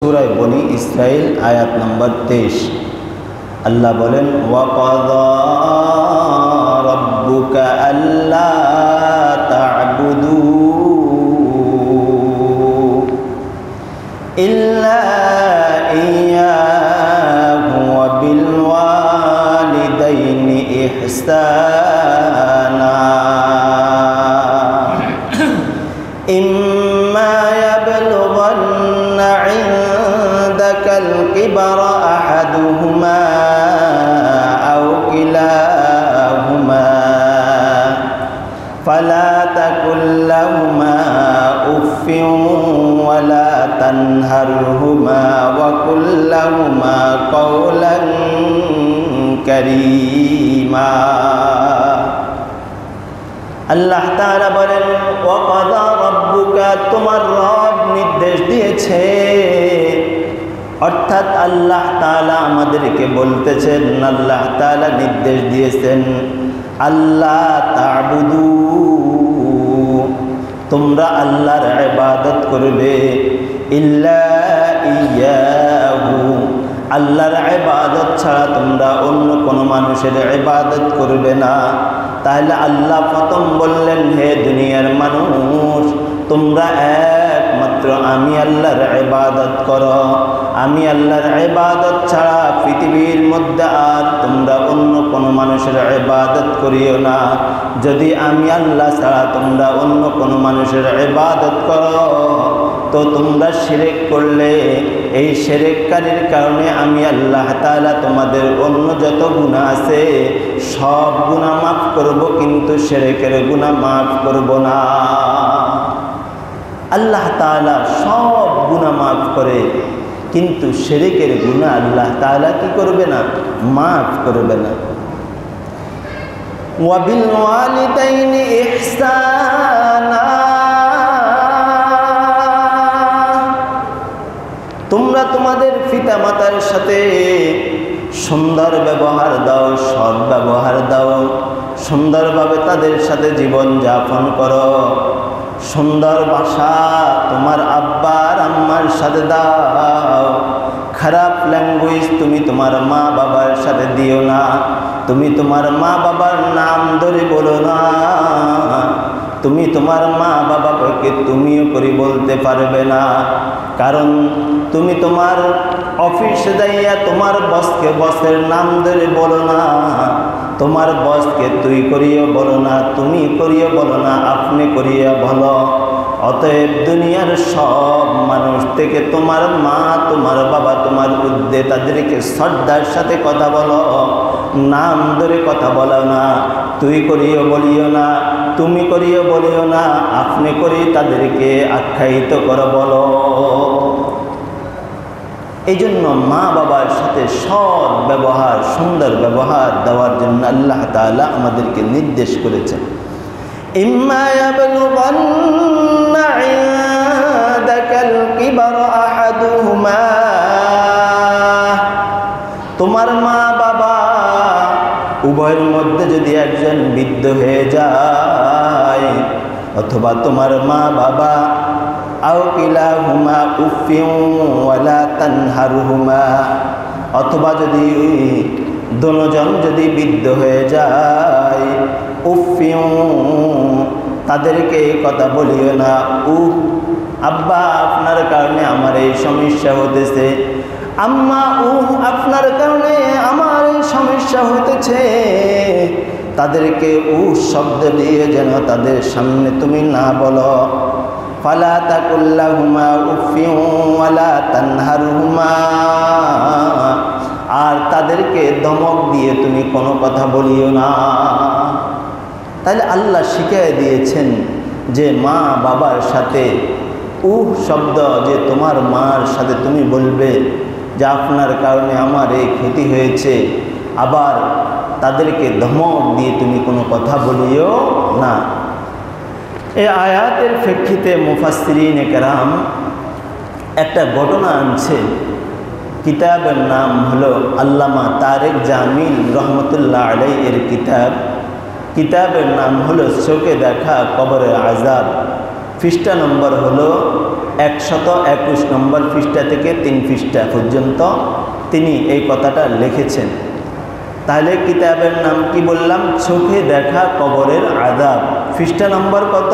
সূরা বনি ইসরাইল আয়াত নম্বর 23। আল্লাহ বলেন, ওয়াকাযা রাব্বুকা আল্লা তা'বুদু ইল্লা ইয়্যাহু ওয়া বিল ওয়ালিদাইনি ইহসানা ইম্মা ইয়াবলুগান্না ইনদাকাল কিবরা আহাদুহুমা আও কিলাহুমা ফালা তাকুল লাহুমা উফফিন ওয়ালা তানহারহুমা ওয়া কুল লাহুমা কাওলান কারীমা। আল্লাহ তাআলা বলেন, ওয়াকাযা রাব্বুকা, তোমার রব নির্দেশ দিয়েছে। অর্থাৎ আল্লাহ তাআলা আমাদেরকে বলতেছেন, আল্লাহ তাআলা নির্দেশ দিয়েছেন, আল্লাহ তা'বুদু, তোমরা আল্লাহর ইবাদত করবে, ইল্লা ইয়্যাহু, আল্লাহর ইবাদত ছাড়া তোমরা অন্য কোনো মানুষের ইবাদত করবে না। তাহলে আল্লাহ প্রথম বললেন, হে দুনিয়ার মানুষ, তোমরা একমাত্র আমি আল্লাহর ইবাদত করো। আমি আল্লাহর ইবাদত ছাড়া পৃথিবীর মধ্যে আর তোমরা অন্য কোনো মানুষের ইবাদত করিও না। যদি আমি আল্লাহ ছাড়া তোমরা অন্য কোনো মানুষের ইবাদত করো তো তোমরা শিরক করলে। এই শিরককারীর কারণে আমি আল্লাহ তাআলা তোমাদের অন্য যত গুনাহ আছে সব গুনাহ মাফ করব, কিন্তু শিরকের গুনাহ মাফ করব না। আল্লাহ তাআলা সব গুনাহ মাফ করে, কিন্তু শিরকের গুনাহ আল্লাহ তাআলা কি করবে না? মাফ করবে না। ওয়া বিল ওয়ালিদাইনি ইহসানা, তোমরা তোমাদের পিতামাতার সাথে সুন্দর ব্যবহার দাও, সৎ ব্যবহার দাও, সুন্দরভাবে তাদের সাথে জীবন যাপন করো। সুন্দর ভাষা তোমার আব্বা আর আম্মার সাথে দাও। খারাপ ল্যাঙ্গুয়েজ তুমি তোমার মা বাবার সাথে দিও না। তুমি তোমার মা বাবার নাম ধরে বলো না। তুমি তোমার মা বাবাকে তুমিও করে বলতে পারবে না, কারণ তুমি তোমার অফিসে যাইয়া তোমার বসকে বসের নাম ধরে বলো না। তোমার বসকে তুই করিও বলো না, তুমি করিও বলো না, আপনি করিয়া বলো। অতএব দুনিয়ার সব মানুষ থেকে তোমার মা, তোমার বাবা, তোমার উদ্দে তাদেরকে শ্রদ্ধার সাথে কথা বলো, নাম ধরে কথা বলো না। তুই করিও বলিও না, তুমি করিও বলিও না, আপনি করি তাদেরকে আখ্যায়িত করো বলো। এই জন্য মা বাবার সাথে সৎ ব্যবহার, সুন্দর ব্যবহার দেওয়ার জন্য আল্লাহ তাআলা আমাদেরকে নির্দেশ করেছেন। ইম্মা ইয়াবলুগান্না ইনদাকাল কিবরা আহাদুহুমা, তোমার মা বাবা উভয়ের মধ্যে যদি একজন বৃদ্ধ হয়ে যায়, অথবা তোমার মা বাবা আও কিলাহুমা উফফিন ওয়ালা তানহারহুমা, অথবা যদি দুজন যদি বৃদ্ধ হয়ে যায়, উফফিন, তাদেরকে কথা বলিও না। আব্বা আপনার কারণে আমার এই সমস্যা হতেছে, আম্মা আপনার কারণে আমার এই সমস্যা হতেছে, তাদেরকে শব্দ দিয়ে যেন তাদের সামনে তুমি না বলো। ফালা তাকুল লাহুমা উফফিন ওয়ালা তানহারহুমা, আর তাদেরকে ধমক দিয়ে তুমি কোনো কথা বলিও না। তাহলে আল্লাহ শিখিয়ে দিয়েছেন যে মা বাবার সাথে শব্দ, যে তোমার মার সাথে তুমি বলবে যে আপনার কারণে আমার এই ক্ষতি হয়েছে, আবার তাদেরকে ধমক দিয়ে তুমি কোনো কথা বলিও না। এই আয়াতের প্রেক্ষিতে মুফাসসিরিনে কেরাম একটা ঘটনা আনছে। কিতাবের নাম হলো আল্লামা তারেক জামিল রহমতুল্লাহ আলাইহি এর কিতাব। কিতাবের নাম হলো চোখে দেখা কবরের আযাব। পৃষ্ঠা নম্বর হলো 121 নম্বর পৃষ্ঠা থেকে 3 পৃষ্ঠা পর্যন্ত তিনি এই কথাটা লিখেছেন। তাহলে কিতাবের নাম কি বললাম? চোখে দেখা কবরের আযাব। পৃষ্ঠা নম্বর কত?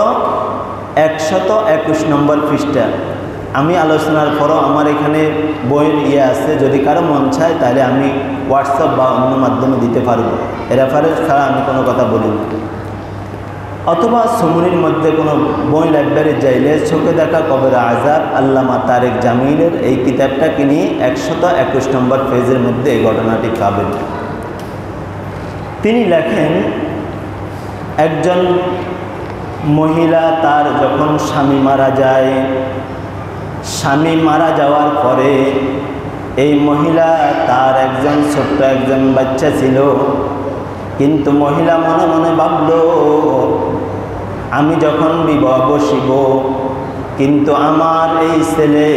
121 নম্বর পৃষ্ঠা। আমি আলোচনার পরও আমার এখানে বইয়ের আছে, যদি কারো মন চায় তাহলে আমি হোয়াটসঅ্যাপ বা অন্য মাধ্যমে দিতে পারবো। রেফারেন্স ছাড়া আমি কোনো কথা বলি না। অথবা সমুনির মধ্যে কোনো বই লাইব্রেরি যাইলে চোখে দেখা কবরের আযাব আল্লামা তারেক জামিলের এই কিতাবটা কিনে 121 নম্বর পেজের মধ্যে এই ঘটনাটি পাবেন। তিনি লেখেন, একজন মহিলা তার যখন স্বামী মারা যায়, স্বামী মারা যাওয়ার পরে এই মহিলা তার ছোট্ট একজন বাচ্চা ছিল, কিন্তু মহিলা মনে মনে ভাবল আমি যখন বিবাহ বসিব কিন্তু আমার এই ছেলে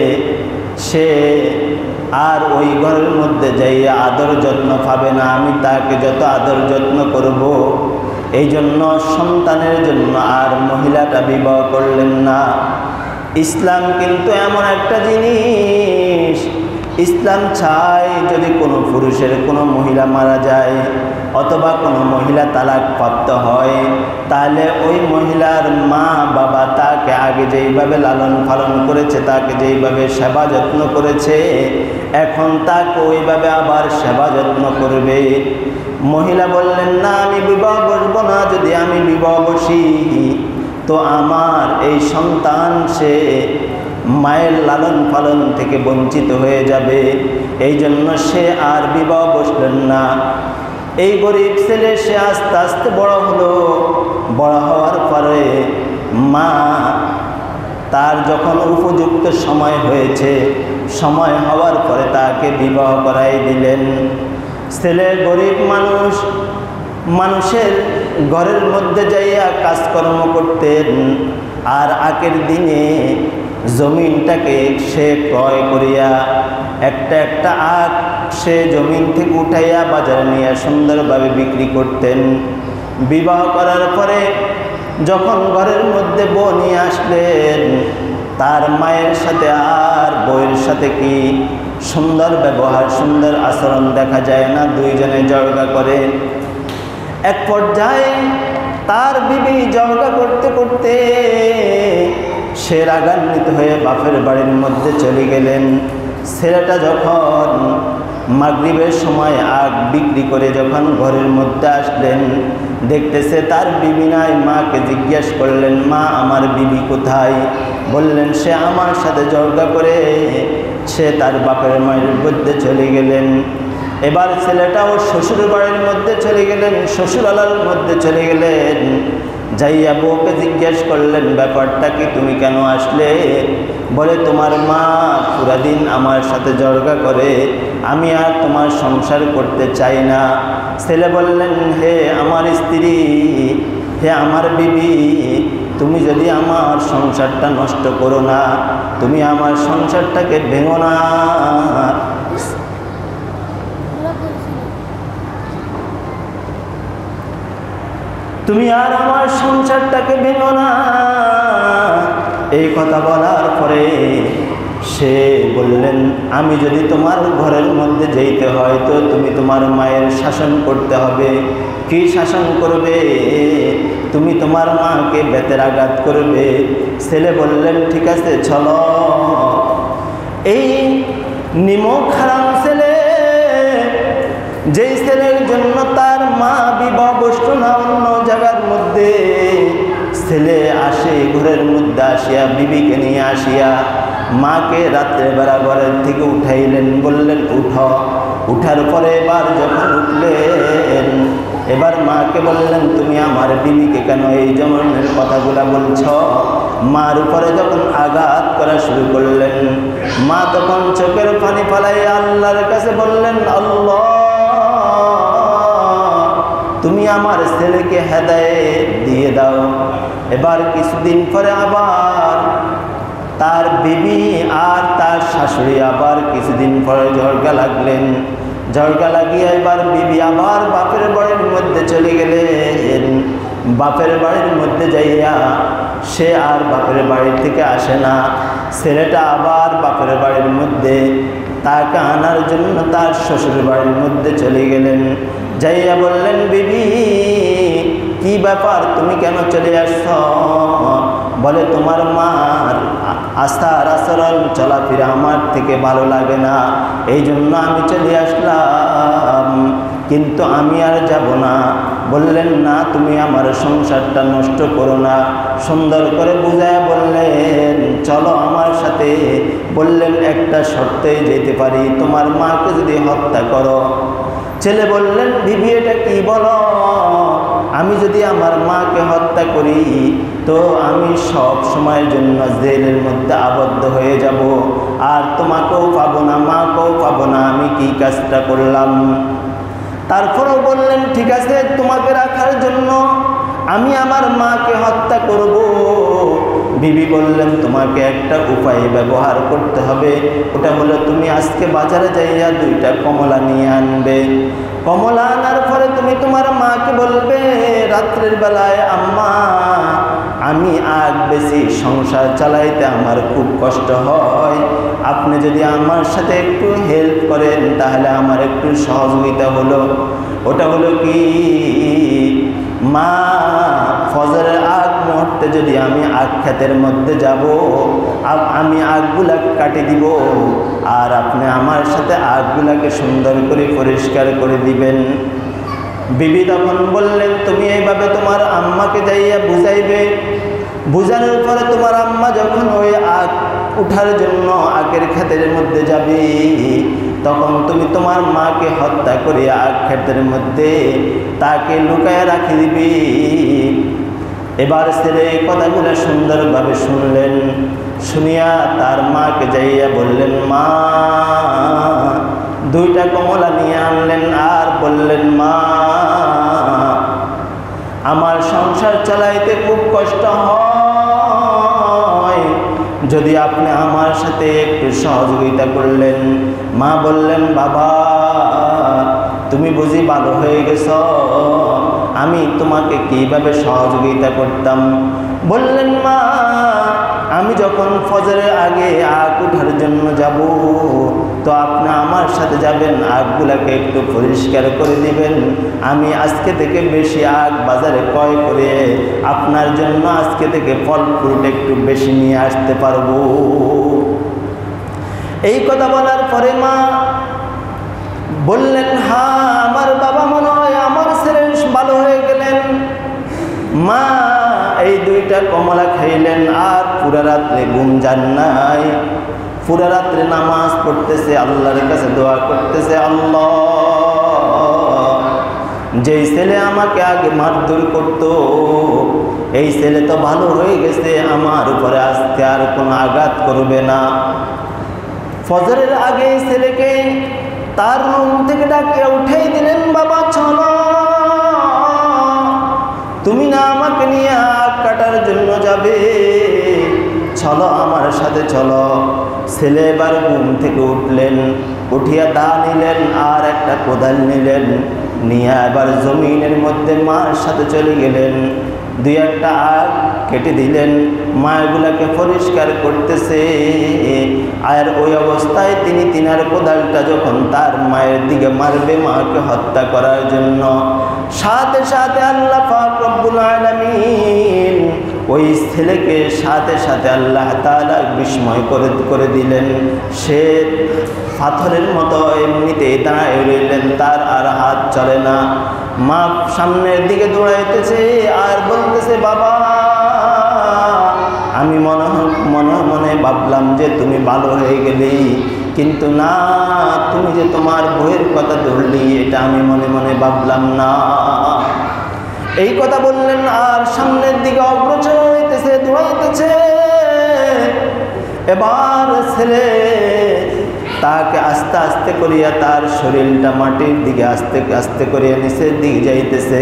সে আর ওই ঘরের মধ্যে যাইয়া আদর যত্ন পাবে না, আমি তাকে যত আদর যত্ন করব। এই জন্য সন্তানের জন্য আর মহিলাটা বিবাহ করলেন না। ইসলাম কিন্তু এমন একটা জিনিস, ইসলাম চায় যদি কোনো পুরুষের কোনো মহিলা মারা যায় অথবা কোনো মহিলা তালাক প্রাপ্ত হয়, তাহলে ওই মহিলার মা বাবা তাকে আগে যেইভাবে লালন পালন করেছে, তাকে যেইভাবে সেবা যত্ন করেছে, এখন তাকে ওইভাবে আবার সেবা যত্ন করবে। মহিলা বললেন, না আমি বিবাহ বসবো না, যদি আমি বিবাহ বসি তো আমার এই সন্তান সে মায়ের লালন পালন থেকে বঞ্চিত হয়ে যাবে। এই জন্য সে আর বিবাহ বসলেন না। এই গরিব ছেলে সে আস্তে আস্তে বড় হলো। বড় হওয়ার পরে মা তার যখন উপযুক্ত সময় হয়েছে, সময় হওয়ার পরে তাকে বিবাহ করাই দিলেন। ছেলে গরিব মানুষ, মানুষের ঘরের মধ্যে যাইয়া কাজকর্ম করতেন, আর আগের দিনে জমিনটাকে সে ক্রয় করিয়া একটা আখ সে জমিন থেকে উঠাইয়া বাজারে নিয়ে সুন্দরভাবে বিক্রি করতেন। বিবাহ করার পরে যখন ঘরের মধ্যে বউ নিয়ে আসলেন, তার মায়ের সাথে আর বউয়ের সাথে কি সুন্দর ব্যবহার, সুন্দর আচরণ দেখা যায় না, দুইজনে ঝগড়া করে। এক পর্যায়ে তার বিবি ঝগড়া করতে করতে সে রাগান্বিত হয়ে বাপের বাড়ির মধ্যে চলে গেলেন। ছেলেটা যখন মাগরিবের সময় আখ বিক্রি করে যখন ঘরের মধ্যে আসলেন, দেখতেছে তার বিবি নাই। মাকে জিজ্ঞেস করলেন, মা আমার বিবি কোথায়? বললেন, সে আমার সাথে ঝগড়া করে সে তার বাপের মায়ের মধ্যে চলে গেলেন। এবার ছেলেটাও শ্বশুর বাড়ির মধ্যে চলে গেলেন, শ্বশুরালার মধ্যে চলে গেলেন। যাইয়া বউকে জিজ্ঞেস করলেন, ব্যাপারটা কি, তুমি কেন আসলে? বলে, তোমার মা পুরা দিন আমার সাথে ঝগড়া করে, আমি আর তোমার সংসার করতে চাই না। ছেলে বললেন, হে আমার স্ত্রী, হে আমার বিবি, তুমি যদি আমার সংসারটা নষ্ট করো না, তুমি আমার সংসারটাকে ভেঙো না, তুমি আর আমার সংসারটাকে ভেঙো না। এই কথা বলার পরে সে বললেন, আমি যদি তোমার ঘরের মধ্যে যেতে হয় তো তুমি তোমার মায়ের শাসন করতে হবে। কি শাসন করবে? তুমি তোমার মাকে বেতের আঘাত করবে। ছেলে বললেন, ঠিক আছে চলো। এই নিমক হারাম ছেলে, যেই ছেলের জন্য তার মা বিবাহ বসল না অন্য জায়গার মধ্যে, ছেলে আসে ঘরের মধ্যে আসিয়া বিবিকে নিয়ে আসিয়া মাকে রাত্রেবেলা ঘরের থেকে উঠাইলেন, বললেন উঠো। উঠার পরে এবার যখন উঠলেন, এবার মাকে বললেন, তুমি আমার বিবিকে কেন এই ধরনের কথাগুলা বলছ? মার উপরে যখন আঘাত করা শুরু করলেন, মা তখন চোখের পানি ফালাই আল্লাহর কাছে বললেন, আল্লাহ তুমি আমার ছেলেকে হেদায়েত দিয়ে দাও। এবার কিছুদিন পরে আবার তার বিবি আর তার শাশুড়ি আবার কিছুদিন পরে ঝগড়া লাগলেন। ঝগড়া লাগিয়ে এবার বিবি আবার বাপের বাড়ির মধ্যে চলে গেলেন। বাপের বাড়ির মধ্যে যাইয়া সে আর বাপের বাড়ি থেকে আসে না। ছেলেটা আবার বাপের বাড়ির মধ্যে তাকে আনার জন্য তার শ্বশুর বাড়ির মধ্যে চলে গেলেন। যাইয়া বললেন, বিবি কি ব্যাপার, তুমি কেন চলে আসছ? বলে, তোমার মার আচার আচরণ চলাফেরা আমার থেকে ভালো লাগে না, এই জন্য আমি চলে আসলাম, কিন্তু আমি আর যাব না। বললেন, না, তুমি আমার সংসারটা নষ্ট করো না। সুন্দর করে বুঝায় বললেন, চলো আমার সাথে। বললেন, একটা শর্তেই যেতে পারি, তোমার মাকে যদি হত্যা করো। ছেলে বললেন, বিবি এটা কি বলো? আমি যদি আমার মাকে হত্যা করি তো আমি সব সময়ের জন্য জেলের মধ্যে আবদ্ধ হয়ে যাব, আর তোমাকেও পাবো না, মাকেও পাবো না, আমি কি কাজটা করলাম? তারপরেও বললেন, ঠিক আছে, তোমাকে রাখার জন্য আমি আমার মাকে হত্যা করব। বিবি বললেন, তোমাকে একটা উপায় ব্যবহার করতে হবে, ওটা হলো তুমি আজকে বাজারে যাইয়া 2টা কমলা নিয়ে আনবে। কমলা আনার পরে তুমি তোমার মাকে বলবে, রাত্রের বেলায়, আম্মা আমি আগ বেশি সংসার চালাইতে আমার খুব কষ্ট হয়, আপনি যদি আমার সাথে একটু হেল্প করেন তাহলে আমার একটু সহযোগিতা হলো। ওটা হলো কি, মা ফজরের আগ মুহূর্তে যদি আমি আগ ক্ষেতের মধ্যে যাব, আমি আগগুলা কাটি দিব, আর আপনি আমার সাথে আগগুলাকে সুন্দর করে পরিষ্কার করে দিবেন। বিবি তখন বললেন, তুমি এইভাবে তোমার আম্মাকে যাইয়া বুঝাইবে। বুঝানোর পরে তোমার আম্মা যখন ওই আগ উঠার জন্য আগের ক্ষেতের মধ্যে যাবে, তখন তুমি তোমার মাকে হত্যা করিয়া আগ ক্ষেতের মধ্যে তাকে লুকায় রাখি দিবি। এবার ছেলে এই কথাগুলো সুন্দরভাবে শুনলেন। শুনিয়া তার মাকে যাইয়া বললেন, মা 2টা কমলা নিয়ে আনলেন, আর বললেন, মা আমার সংসার চালাইতে খুব কষ্ট হয়, যদি আপনি আমার সাথে একটু সহযোগিতা করলেন। মা বললেন, বাবা তুমি বুঝি ভালো হয়ে গেছ, আমি তোমাকে কিভাবে সহযোগিতা করতাম? বললেন, মা আমি যখন ফজরের আগে আগ উঠার জন্য যাব, তো আপনি আমার সাথে যাবেন, আগগুলাকে একটু পরিষ্কার করে দিবেন, আমি আজকে থেকে বেশি আগ বাজারে ক্রয় করে আপনার জন্য আজকে থেকে ফল ফ্রুট একটু বেশি নিয়ে আসতে পারবো। এই কথা বলার পরে মা বললেন, হ্যাঁ আমার বাবা মনে হয় আমার ছেলে ভালো হয়ে গেলেন। মা এই 2টা কমলা খাইলেন, আর পুরা রাত্রে ঘুম যান নাই। পুরা রাত্রে নামাজ পড়তেছে, আল্লাহর কাছে দোয়া করতেছে, আল্লাহ যেই ছেলে আমাকে আগে মারধর করত, এই ছেলে তো ভালো হয়ে গেছে, আমার উপরে আজকে আর কোনো আঘাত করবে না। ফজরের আগে এই ছেলেকে তার রুম থেকে ডাকিয়ে উঠাই দিলেন, বাবা চলো, তুমি না আমাকে নিয়ে আগ কাটার জন্য যাবে, চলো আমার সাথে চলো। ছেলে এবার ঘুম থেকে উঠলেন, উঠিয়া দা নিলেন আর একটা কোদাল নিলেন, নিয়ে এবার জমিনের মধ্যে মার সাথে চলে গেলেন। 2-1টা আগ কেটে দিলেন, মাগুলাকে পরিষ্কার করতেছে। আর ওই অবস্থায় তিনি তিনার কোদালটা যখন তার মায়ের দিকে মারবে, মাকে হত্যা করার জন্য, সাথে সাথে আল্লাহ পাক রব্বুল আলামিন ওই ছেলেকে সাথে সাথে আল্লাহ তাআলা বিস্ময় করে দিলেন। সে পাথরের মতো এমনিতেই দাঁড়ায় রইলেন, তার আর হাত চলে না। মা সামনের দিকে দৌড়াইতেছে আর বলতেছে, বাবা আমি মনে ভাবলাম যে তুমি ভালো হয়ে গেলি, কিন্তু না, তুমি যে তোমার বউয়ের কথা ধরলি এটা আমি মনে মনে ভাবলাম না। এই কথা বললেন আর সামনের দিকে অগ্রসর হইতেছে, দৌড়াইতেছে। এবার ছেলে তাকে আস্তে আস্তে করিয়া তার শরীরটা মাটির দিকে আস্তে আস্তে করিয়া নিচের দিকে যাইতেছে।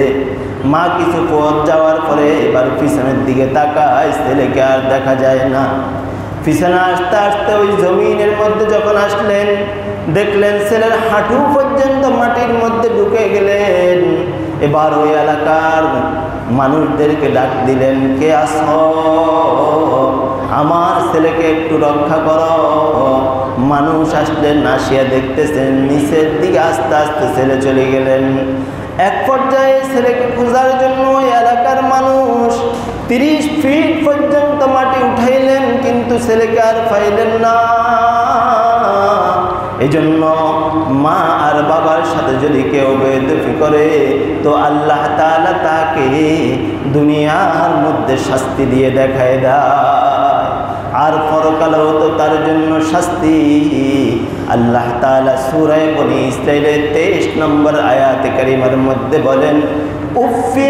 মা কিছু পথ যাওয়ার পরে এবার পিছনের দিকে তাকায়, ছেলেকে আর দেখা যায় না। পিছনে আস্তে আস্তে ওই জমিনের মধ্যে যখন আসলেন, দেখলেন ছেলের হাঁটু পর্যন্ত মাটির মধ্যে ঢুকে গেলেন। এবার ওই এলাকার মানুষদেরকে ডাক দিলেন, কে আছো? আমার ছেলেকে একটু রক্ষা করো। মানুষ আসলেন, আসিয়া দেখতেছেন নিচের দিকে আস্তে আস্তে ছেলে চলে গেলেন। এক পর্যায়ে ছেলেকে খোঁজার জন্য ওই এলাকার মানুষ 30 ফিট পর্যন্ত মাটি উঠাইলেন, কিন্তু ছেলেকে আর পাইলেন না। এই জন্য মা আর বাবার সাথে যদি কেউ বেয়াদবি করে তো আল্লাহ তাআলা তাকে দুনিয়ার মধ্যে শাস্তি দিয়ে দেখায় দেয়, আর পরকালেও তো তার জন্য শাস্তি। আল্লাহ তাআলা সূরা বনী ইসরাঈলের 23 নম্বর আয়াতে কারিমার মধ্যে বলেন, উফি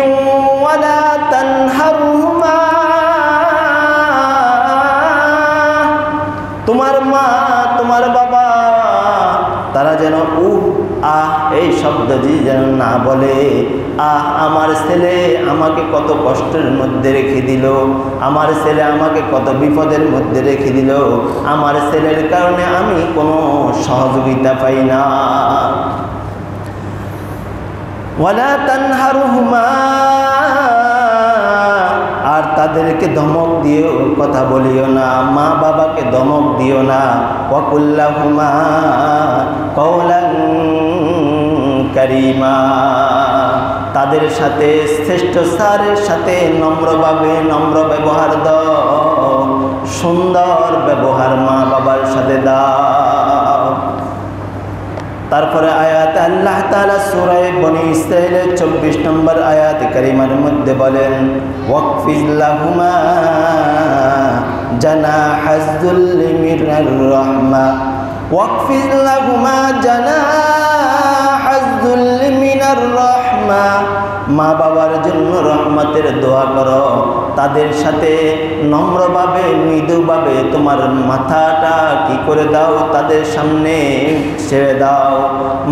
ওয়ালা তানহারহুমা, তোমার মা তোমার বাবা তারা যেন আহ এই শব্দটি যেন না বলে। আমার ছেলে আমাকে কত কষ্টের মধ্যে রেখে দিল, আমার ছেলে আমাকে কত বিপদের মধ্যে রেখে দিল, আমার ছেলের কারণে আমি কোনো সহযোগিতা পাই না। ওয়ালা তানহারহুমা, আর তাদেরকে ধমক দিও, কথা বলিও না, মা বাবাকে ধমক দিও না। ওয়াকুল্লাহুমা কওলান কারীমা, তাদের সাথে শ্রেষ্ঠ স্যারের সাথে নম্রভাবে নম্র ব্যবহার দাও, সুন্দর ব্যবহার মা বাবার সাথে দাও। তারপরে আয়াতে আল্লাহ তাআলা সূরা বনী ইসরাঈলের 24 নম্বর আয়াতে কারিমার মধ্যে বলেন, ওয়াকফিজ লাহুমা জানাহাজ যুল্লি মিনার রাহমা, ওয়াকফিজ লাহুমা জানাহাজ যুল্লি মিনার রাহমা, মা বাবার জন্য রহমতের দোয়া করো, তাদের সাথে নম্রভাবে মৃদুভাবে তোমার মাথাটা কি করে দাও, তাদের সামনে ছেড়ে দাও।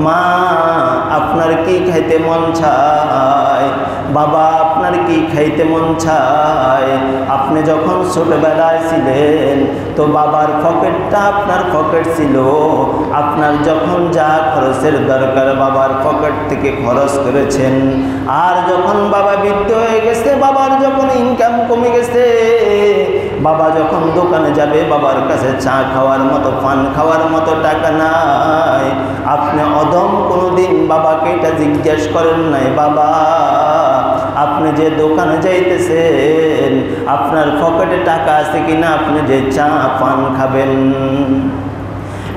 মা আপনার কি খাইতে মন চায়, বাবা আপনার কি খাইতে মন চায়। আপনি যখন ছোটবেলায় ছিলেন তো বাবার পকেটটা আপনার পকেট ছিল, আপনার যখন যা খরচের দরকার বাবার পকেট থেকে খরচ করেছেন। আর যখন বাবা বৃদ্ধ হয়ে গেছে, বাবার যখন ইনকাম কমে গেছে, বাবা যখন দোকানে যাবে বাবার কাছে চা খাওয়ার মতো পান খাওয়ার মতো টাকা নাই, আপনি অদম কোনোদিন বাবাকে এটা জিজ্ঞেস করেন নাই, বাবা আপনি যে দোকানে যাইতেছেন আপনার পকেটে টাকা আছে কিনা, আপনি যে চা পান খাবেন।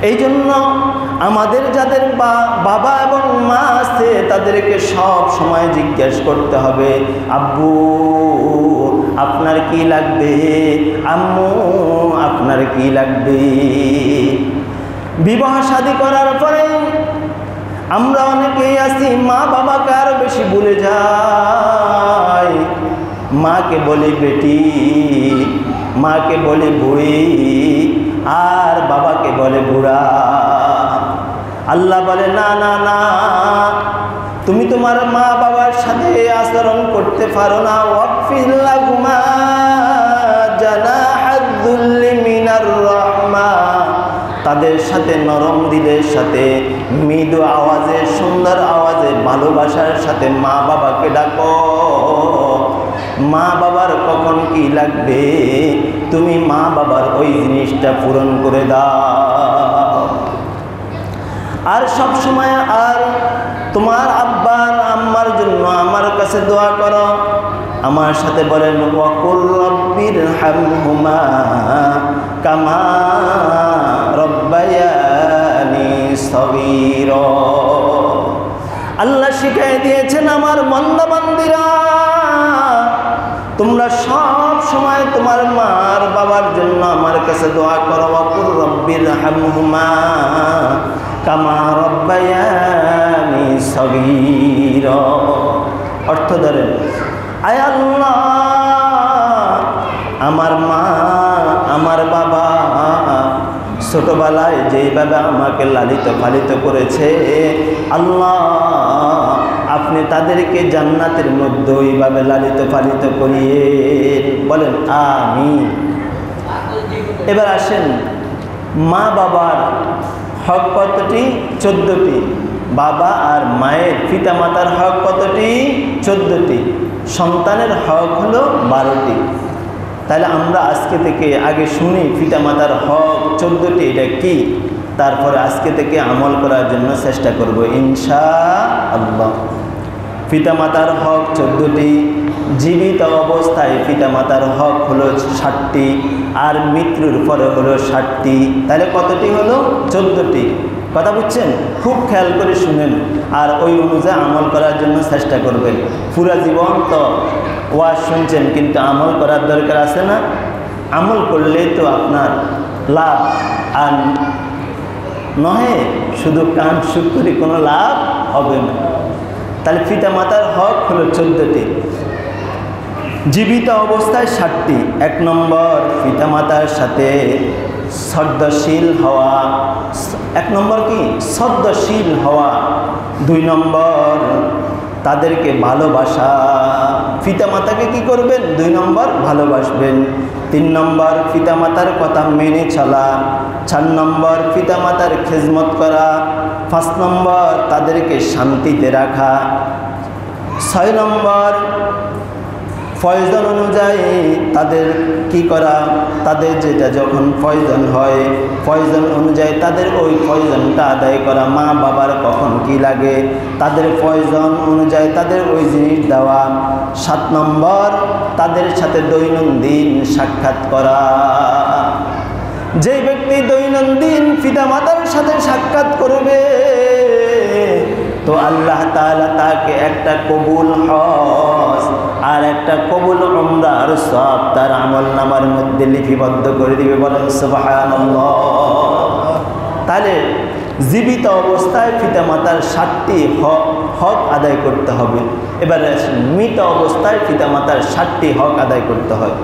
এই জন্য আমাদের যাদের বাবা এবং মা আছে তাদেরকে সব সময় জিজ্ঞেস করতে হবে, আব্বু আপনার কি লাগবে, আম্মু আপনার কি লাগবে। বিবাহ শাদী করার পরে আমরা অনেকেই আছি মা বাবাকে আরো বেশি ভুলে যাই। মাকে বলি বেটি, মাকে বলি বুড়ি, আর বাবাকে বলে বুড়া। আল্লাহ বলে না না না, তুমি তোমার মা বাবার সাথে আচরণ করতে পারো না। ওয়াকফিজ লাহুমা জানাহাজ যুল্লি মিনার রাহমা, তাদের সাথে নরম দিলের সাথে মৃদু আওয়াজে সুন্দর আওয়াজে ভালোবাসার সাথে মা বাবাকে ডাকো। মা বাবার কখন কি লাগবে তুমি মা বাবার ওই জিনিসটা পূরণ করে দাও। আর সব সময় আর তোমার আব্বার আম্মার জন্য আমার কাছে দোয়া করো। আমার সাথে বলেন ওয়াকুল রব্বিরহামহুমা কামা রব্বায়ানি সগীরা। আল্লাহ শিখিয়ে দিয়েছেন আমার বান্দা বান্দীরা তোমরা সব সময় তোমার মার বাবার জন্য আমার কাছে দোয়া করো। ওয়াকুল রব্বিরহামহুমা কামা রব্বায়ানি সগীরা। অর্থ ধরেন, আয় আল্লাহ আমার মা আমার বাবা ছোটবেলায় যেইভাবে আমাকে লালিত পালিত করেছে, আল্লাহ আপনি তাদেরকে জান্নাতের মধ্যে ওইভাবে লালিত পালিত করিয়ে। বলেন আমিন। এবার আসেন মা বাবার হক কতটি? 14টি। বাবা আর মায়ের পিতামাতার হক কতটি? 14টি। সন্তানের হক হলো 12টি। তাহলে আমরা আজকে থেকে আগে শুনি পিতামাতার হক 14টি, এটা কি, তারপরে আজকে থেকে আমল করার জন্য চেষ্টা করব ইনশাআল্লাহ। পিতামাতার হক 14টি। জীবিত অবস্থায় পিতামাতার হক হলো 60টি, আর মৃত্যুর পরে হলো 60টি। তাহলে কতটি হলো? 14টি। কথা বুঝছেন? খুব খেয়াল করে শুনেন আর ওই অনুযায়ী আমল করার জন্য চেষ্টা করবেন। পুরা জীবন তো ওয়াজ শুনছেন, কিন্তু আমল করার দরকার আছে না? আমল করলেই তো আপনার লাভ, আর নহে শুধু কান সুখ করে কোনো লাভ হবে না। তাহলে পিতামাতার হক হলো 14টি। জীবিত অবস্থায় 60টি। 1 নম্বর পিতামাতার সাথে শ্রদ্ধাশীল হওয়া। 1 নম্বর কি? শ্রদ্ধাশীল হওয়া। 2 নম্বর তাদেরকে ভালোবাসা। পিতামাতাকে কি করবেন? 2 নম্বর ভালোবাসবেন। 3 নম্বর পিতামাতার কথা মেনে চলা। 4 নম্বর পিতামাতার খেজমত করা। 5 নম্বর তাদেরকে শান্তিতে রাখা। 6 নম্বর প্রয়োজন অনুযায়ী তাদের কি করা? তাদের যেটা যখন প্রয়োজন হয়, প্রয়োজন অনুযায়ী তাদের ওই প্রয়োজনটা আদায় করা। মা বাবার কখন কি লাগে, তাদের প্রয়োজন অনুযায়ী তাদের ওই জিনিস দেওয়া। 7 নম্বর তাদের সাথে দৈনন্দিন সাক্ষাৎ করা। যে ব্যক্তি দৈনন্দিন পিতামাতার সাথে সাক্ষাৎ করবে, তো আল্লাহ তাআলা তাকে একটা কবুল হজ আর একটা কবুল উমরার সওয়াব তার আমলনামার মধ্যে লিপিবদ্ধ করে দিবে। বলেন সুবহানাল্লাহ। তাহলে জীবিত অবস্থায় পিতামাতার 60টি হক আদায় করতে হবে। এবারে মৃত অবস্থায় পিতামাতার 60টি হক আদায় করতে হয়।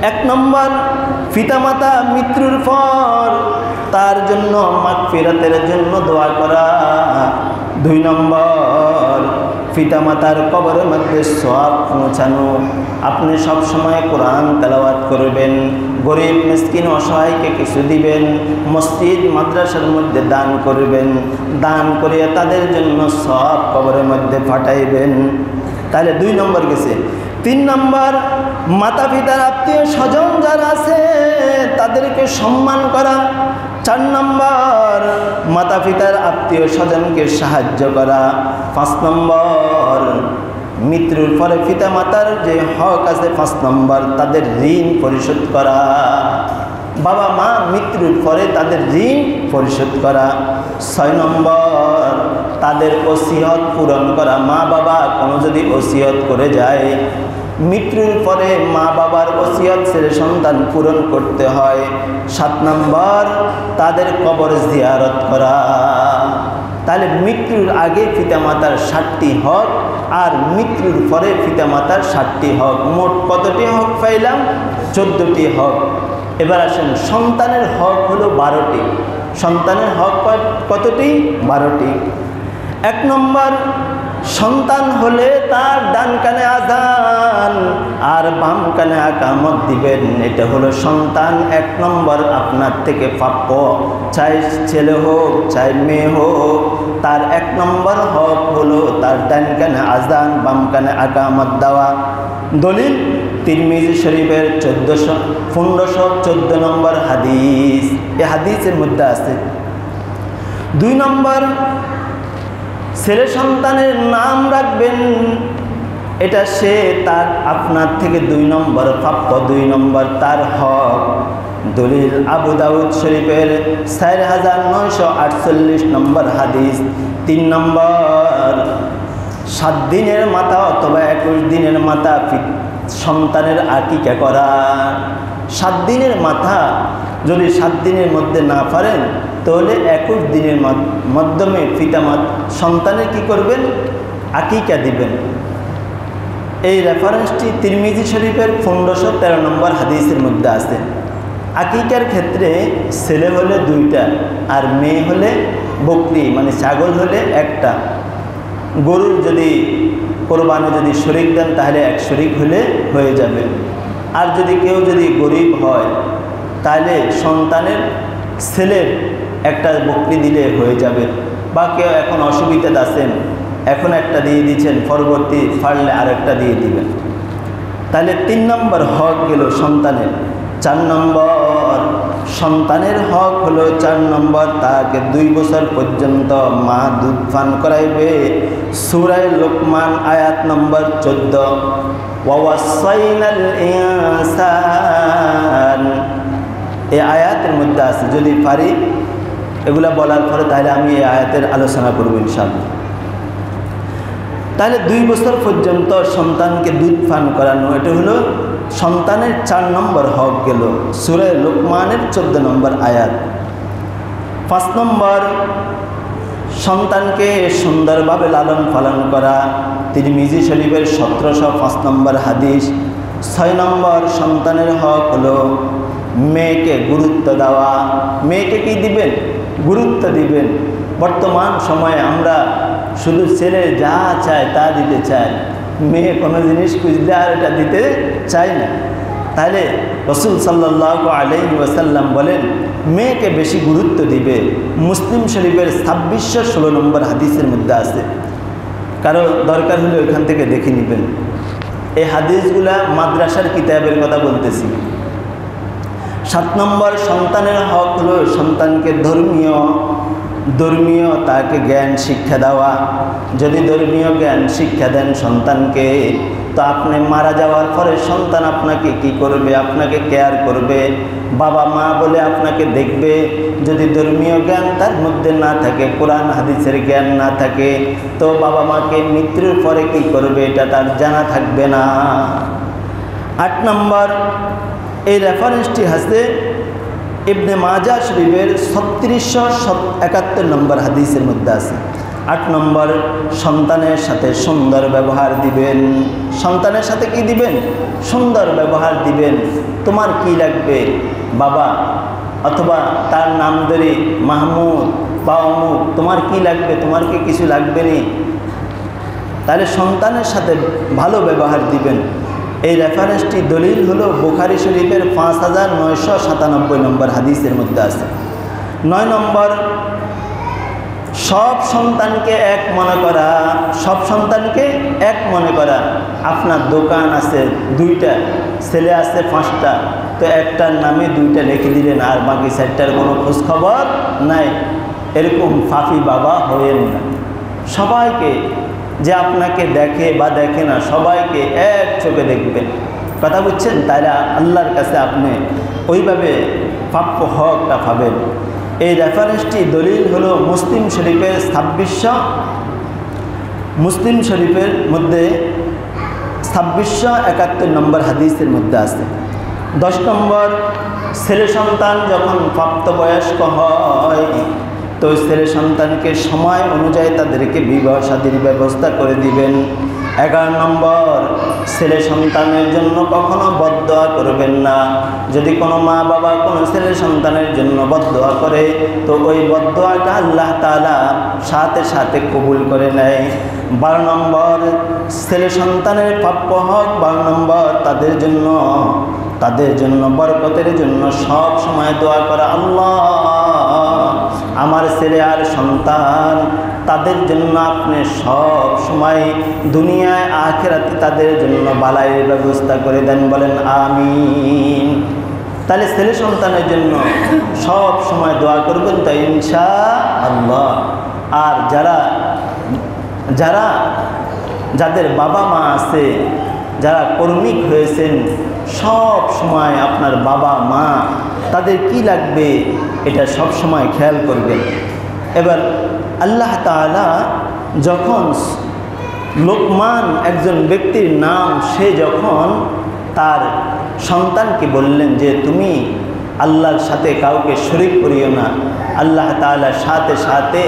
1 নম্বর পিতামাতা মৃত্যুর পর তার জন্য মাগফিরাতের জন্য দোয়া করা। 2 নম্বর পিতামাতার কবরের মধ্যে সওয়াব পৌঁছানো। আপনি সব সময় কোরআন তেলাওয়াত করবেন, গরিব মিসকিন অসহায়কে কিছু দিবেন, মসজিদ মাদ্রাসার মধ্যে দান করবেন, দান করিয়া তাদের জন্য সওয়াব কবরের মধ্যে পাঠাইবেন। তাহলে 2 নম্বর গেছে। 3 নম্বর মাতা পিতার আত্মীয় স্বজন যারা আছে তাদেরকে সম্মান করা। 4 নম্বর মাতা পিতার আত্মীয় স্বজনকে সাহায্য করা। 5 নম্বর মৃত্যুর পরে পিতামাতার যে হক আছে 5 নম্বর তাদের ঋণ পরিশোধ করা। বাবা মা মৃত্যুর পরে তাদের ঋণ পরিশোধ করা। 6 নম্বর তাদের ওসিয়ত পূরণ করা। মা বাবা কোনো যদি ওসিয়ত করে যায়, মৃত্যুর পরে মা বাবার ওসিয়ত ছেলে সন্তান পূরণ করতে হয়। 7 নম্বর তাদের কবর জিয়ারত করা। তাহলে মৃত্যুর আগে পিতামাতার 60টি হক আর মৃত্যুর পরে পিতামাতার 60টি হক। মোট কতটি হক পাইলাম? 14টি হক। এবার আসেন সন্তানের হক হলো 12টি। সন্তানের হক কতটি? 12টি। 1 নম্বর সন্তান হলে তার ডান কানে আযান আর বাম কানে ইকামত দিবেন। এটা হলো সন্তান 1 নম্বর আপনার থেকে প্রাপ্য। চাই ছেলে হোক চাই মেয়ে হোক, তার 1 নম্বর হক হলো তার ডান কানে আযান বাম কানে ইকামত দেওয়া। দলিল তিরমিজি শরীফের 1514 নম্বর হাদিস। এই হাদিসের মধ্যে আছে 2 নম্বর ছেলে সন্তানের নাম রাখবেন, এটা সে তার আপনার থেকে 2 নম্বর প্রাপ্য, 2 নম্বর তার হক। দলিল আবু দাউদ শরীফের 4948 নম্বর হাদিস। 3 নম্বর 7 দিনের মাথা অথবা 21 দিনের মাথা সন্তানের আকিকা করা। 7 দিনের মাথা যদি 7 দিনের মধ্যে না পারেন, তাহলে 21 দিনের মাধ্যমে সন্তানের কি করবেন? আকিকা দিবেন। এই রেফারেন্সটি তিরমিজি শরীফের 1513 নম্বর হাদিসের মধ্যে আছে। আকিকার ক্ষেত্রে ছেলে হলে 2টা আর মেয়ে হলে বকরি মানে ছাগল হলে 1টা। গরুর যদি কোরবানি যদি শরীক দেন তাহলে 1 শরীক হলে হয়ে যাবে। আর যদি কেউ যদি গরিব হয় তাহলে সন্তানের ছেলের 1টা বকরি দিলে হয়ে যাবে। বা কেউ এখন অসুবিধাতে আছেন, এখন একটা দিয়ে দিচ্ছেন, পরবর্তী পারলে আরেকটা দিয়ে দিবেন। তাহলে 3 নম্বর হক গেল সন্তানের। 4 নম্বর সন্তানের হক হলো 4 নম্বর তাকে 2 বছর পর্যন্ত মা দুধ পান করাইবে। সূরা লোকমান আয়াত নম্বর 14, ওয়াসাইনাল ইনসান, এই আয়াতের মধ্যে আছে। যদি পারি এগুলা বলার পরে তাহলে আমি এই আয়াতের আলোচনা করব ইনশাআল্লাহ। তাহলে 2 বছর পর্যন্ত সন্তানকে দুধ পান করানো, এটা হলো সন্তানের 4 নম্বর হক গেল, সূরা লোকমানের 14 নম্বর আয়াত। 5 নম্বর সন্তানকে সুন্দরভাবে লালন পালন করা, তিরমিজি শরীফের 1705 নম্বর হাদিস। 6 নম্বর সন্তানের হক হলো মেয়েকে গুরুত্ব দেওয়া। মেয়েকে কি দিবেন? গুরুত্ব দিবেন। বর্তমান সময়ে আমরা শুধু ছেলে যা চায় তা দিতে চাই, মেয়ে কোনো জিনিস খুঁজলে আর এটা দিতে চায় না। তাহলে রাসূল সাল্লাল্লাহু আলাইহি ওয়াসাল্লাম বলেন মেয়েকে বেশি গুরুত্ব দিবে। মুসলিম শরীফের 2616 নম্বর হাদিসের মধ্যে আছে, কারো দরকার হলে ওইখান থেকে দেখে নেবেন। এই হাদিসগুলা মাদ্রাসার কিতাবের কথা বলতেছি। 7 নম্বর সন্তানের হক হলো সন্তানকে ধর্মীয় তাকে জ্ঞান শিক্ষা দেওয়া। যদি ধর্মীয় জ্ঞান শিক্ষা দেন সন্তানকে, তো আপনি মারা যাওয়ার পরে সন্তান আপনাকে কি করবে? আপনাকে কেয়ার করবে, বাবা মা বলে আপনাকে দেখবে। যদি ধর্মীয় জ্ঞান তার মধ্যে না থাকে, কোরআন হাদিসের জ্ঞান না থাকে, তো বাবা মাকে মৃত্যুর পরে কি করবে এটা তার জানা থাকবে না। 8 নম্বর এই রেফারেন্সটি আছে ইবনে মাজাহ শরীফের 3671 নম্বর হাদিসের মধ্যে আছে। 8 নম্বর সন্তানের সাথে সুন্দর ব্যবহার দিবেন। সন্তানের সাথে কি দিবেন? সুন্দর ব্যবহার দিবেন। তোমার কি লাগবে বাবা, অথবা তার নাম ধরে মাহমুদ বা অমুক, তোমার কি লাগবে? তোমার কি কিছু লাগবে নি? তাহলে সন্তানের সাথে ভালো ব্যবহার দিবেন। এই রেফারেন্সটি দলিল হলো বুখারী শরীফের 5997 নম্বর হাদিসের মধ্যে আছে। 9 নম্বর সব সন্তানকে এক মনে করা। সব সন্তানকে এক মনে করা। আপনার দোকান আছে 2টা, ছেলে আছে 5টা, তো একটার নামে 2টা লিখে দিলেন আর বাকি 4টার কোনো খোঁজখবর নাই। এরকম ফাফি বাবা হয়েন না। সবাইকে যে আপনাকে দেখে বা দেখে না, সবাইকে এক চোখে দেখবেন। কথা বুঝছেন? তাহলে আল্লাহর কাছে আপনি ওইভাবে প্রাপ্য হকটা পাবেন। এই রেফারেন্সটি দলিল হলো মুসলিম শরীফের 2671 নম্বর হাদিসের মধ্যে আছে। 10 নম্বর ছেলে সন্তান যখন প্রাপ্তবয়স্ক হয়, তো ছেলে সন্তানকে সময় অনুযায়ী তাদেরকে বিবাহ শাদীর ব্যবস্থা করে দিবেন। 11 নম্বর ছেলে সন্তানের জন্য কখনো বদদোয়া করবেন না। যদি কোনো মা বাবা কোনো ছেলে সন্তানের জন্য বদদোয়া করে, তো ওই বদদোয়াটা আল্লাহ তাআলা সাথে সাথে কবুল করে নেয়। 12 নম্বর ছেলে সন্তানের প্রাপ্য হক। 12 নম্বর তাদের জন্য বরকতের জন্য সব সময় দোয়া করা, আল্লাহ আমার ছেলে আর সন্তান তাদের জন্য আপনি সব সময় দুনিয়ায় আখিরাতে তাদের জন্য বালাইয়ের ব্যবস্থা করে দেন, বলেন আমিন। তাহলে ছেলে সন্তানের জন্য সব সময় দোয়া করবেন তো ইনশাআল্লাহ। আর যাদের বাবা মা আছে, যারা কর্মিক হয়েছেন, সব সময় আপনার বাবা মা তাদের কি লাগবে এটা সব সময় খেয়াল করবেন। এবার আল্লাহ তাআলা যখন লোকমান একজন ব্যক্তির নাম, সে যখন তার সন্তানকে বললেন যে তুমি আল্লাহর সাথে কাউকে শরীক করিও না, আল্লাহ তাআলা সাথে সাথে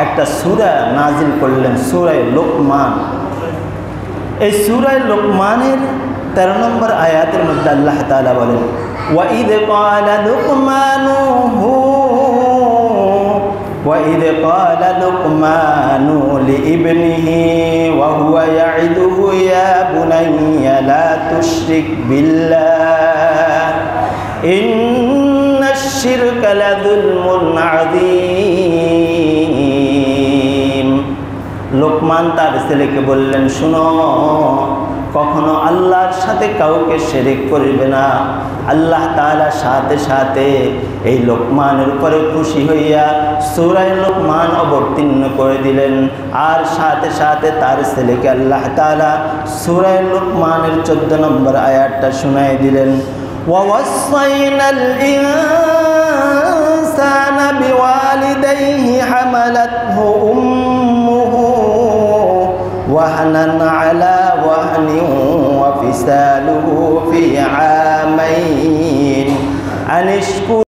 একটা সূরা নাজিল করলেন, সূরা লোকমান। এই সূরা লোকমানের 13 নম্বর আয়াতের মধ্যে আল্লাহ তাআলা বলেন, وَإِذْ قَالَ لُقْمَانُ لِابْنِهِ وَهُوَ يَعِظُهُ يَا بُنَيَّ لَا تُشْرِكْ بِاللَّهِ إِنَّ الشِّرْكَ لَظُلْمٌ عَظِيمٌ। লোকমান তার ছেলেকে বললেন, শুনো, কখনো আল্লাহর সাথে কাউকে শিরক করবে না। আল্লাহ তাআলা সাথে সাথে এই লোকমানের উপরে খুশি হইয়া সূরা লোকমান অবতীর্ণ করে দিলেন। আর সাথে সাথে তার ছেলেকে আল্লাহ তাআলা সূরা লোকমানের 14 নম্বর আয়াতটা শোনায় দিলেন, ওয়াসাইনাল ইনসানা বিওয়ালিদাইহি হামালাতহু উম্মুহু ওয়াহনান আলা ওয়াহনিন ওয়া ফিসালুহু ফি আমাইন আনিশকুর